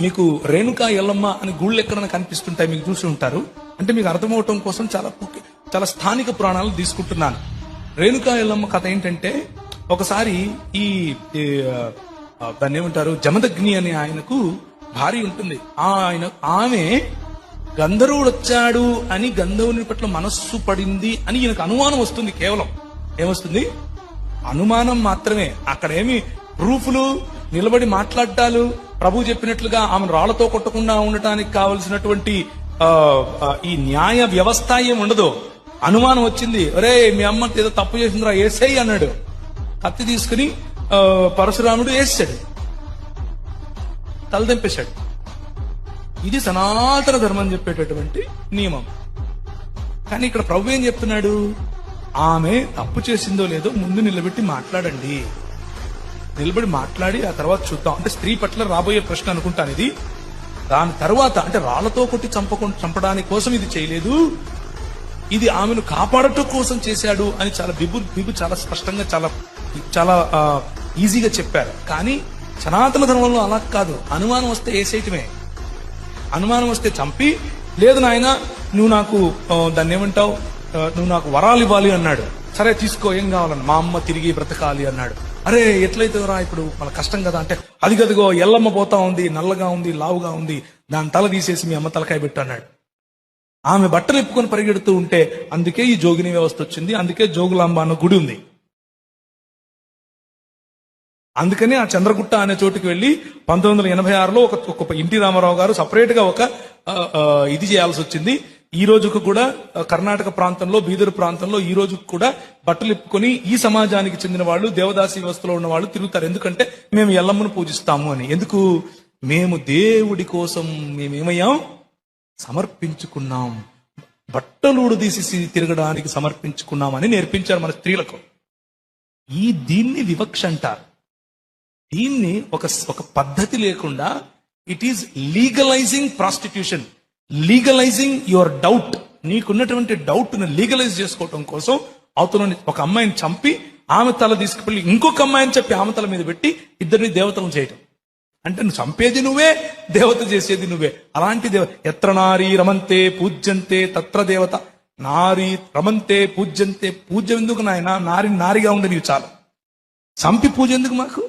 మీకు రేణుకా ఎల్లమ్మ అని గుళ్ళు ఎక్కడైనా కనిపిస్తుంటాయి, మీకు చూసి ఉంటారు. అంటే మీకు అర్థమవటం కోసం చాలా స్థానిక పురాణాలు తీసుకుంటున్నాను. రేణుకా ఎల్లమ్మ కథ ఏంటంటే, ఒకసారి ఈ దాన్ని ఏమంటారు, జమదగ్ని అనే ఆయనకు భార్య ఉంటుంది. ఆమె గంధర్వుడు వచ్చాడు అని గంధర్వుని పట్ల మనస్సు పడింది అని ఈయనకు అనుమానం వస్తుంది. కేవలం ఏమొస్తుంది? అనుమానం మాత్రమే. అక్కడేమి ప్రూఫ్లు, నిలబడి మాట్లాడాలు, ప్రభు చెప్పినట్లుగా ఆమెను రాళ్లతో కొట్టకుండా ఉండటానికి కావలసినటువంటి ఈ న్యాయ వ్యవస్థ ఏమి ఉండదు. అనుమానం వచ్చింది. ఒరే, మీ అమ్మ ఏదో తప్పు చేసిందిరా, ఏసేయ్ అన్నాడు. కత్తి తీసుకుని పరశురాముడు వేసాడు, తలదెంపేశాడు. ఇది సనాతన ధర్మం చెప్పేటటువంటి నియమం. కానీ ఇక్కడ ప్రభు ఏం చెప్తున్నాడు? ఆమె తప్పు చేసిందో లేదో ముందు నిలబెట్టి మాట్లాడండి, నిలబడి మాట్లాడి ఆ తర్వాత చూద్దాం. అంటే స్త్రీ పట్ల రాబోయే ప్రశ్న అనుకుంటాను ఇది. దాని తర్వాత అంటే రాళ్లతో కొట్టి చంపడానికి కోసం ఇది చేయలేదు, ఇది ఆమెను కాపాడటం కోసం చేశాడు అని చాలా బిబు చాలా స్పష్టంగా చాలా ఈజీగా చెప్పారు. కానీ సనాతన ధర్మంలో అలా కాదు. అనుమానం వస్తే వేసేయటమే. అనుమానం వస్తే చంపి, లేదు నాయన నువ్వు నాకు దాన్ని ఏమంటావు, నువ్వు నాకు వరాలు ఇవ్వాలి అన్నాడు. సరే తీసుకో, ఏం కావాలన్నా, మా అమ్మ తిరిగి బ్రతకాలి అన్నాడు. అరే ఎట్లయితే రా, ఇప్పుడు మన కష్టం కదా అంటే, అది గదిగో ఎల్లమ్మ పోతా ఉంది, నల్లగా ఉంది, లావుగా ఉంది, దాని తల తీసేసి మీ అమ్మ తలకాయ పెట్టు అన్నాడు. ఆమె బట్టలు ఎప్పుకొని పరిగెడుతూ ఉంటే, అందుకే ఈ జోగిని వ్యవస్థ వచ్చింది, అందుకే జోగులాంబ అన్న గుడి ఉంది. అందుకని ఆ చంద్రగుట్ట అనే చోటుకి వెళ్లి 1986లో ఒక ఎన్టీ రామారావు గారు సపరేట్ గా ఒక ఇది చేయాల్సి వచ్చింది. ఈ రోజుకు కూడా కర్ణాటక ప్రాంతంలో, బీదర్ ప్రాంతంలో ఈ రోజుకు కూడా బట్టలు ఇప్పుకొని ఈ సమాజానికి చెందిన వాళ్ళు, దేవదాసి వ్యవస్థలో ఉన్న వాళ్ళు తిరుగుతారు. ఎందుకంటే మేము ఎల్లమ్మను పూజిస్తాము అని. ఎందుకు? మేము దేవుడి కోసం మేమేమయ్యాం, సమర్పించుకున్నాం, బట్టలు తీసి తిరగడానికి సమర్పించుకున్నామని నేర్పించారు మన స్త్రీలకు. దీన్ని వివక్ష అంటారు. దీన్ని ఒక పద్ధతి లేకుండా, it is legalising prostitution, legalising your doubt. నీకున్నటువంటి డౌట్ ను లీగలైజ్ చేసుకోవటం కోసం అవతల ఒక అమ్మాయిని చంపి ఆమె తల తీసుకువెళ్ళి ఇంకొక అమ్మాయిని చెప్పి ఆమె తల మీద పెట్టి ఇద్దరిని దేవతలను చేయటం. అంటే నువ్వు చంపేది నువ్వే, దేవత చేసేది నువ్వే. అలాంటి ఎత్ర నారీ రమంతే పూజ్యంతే తత్ర దేవత. నారీ రమంతే పూజ్యంతే. పూజ్యం ఎందుకు నాయన? నారిగా ఉండి నీవు చాలు. చంపి పూజ ఎందుకు మాకు?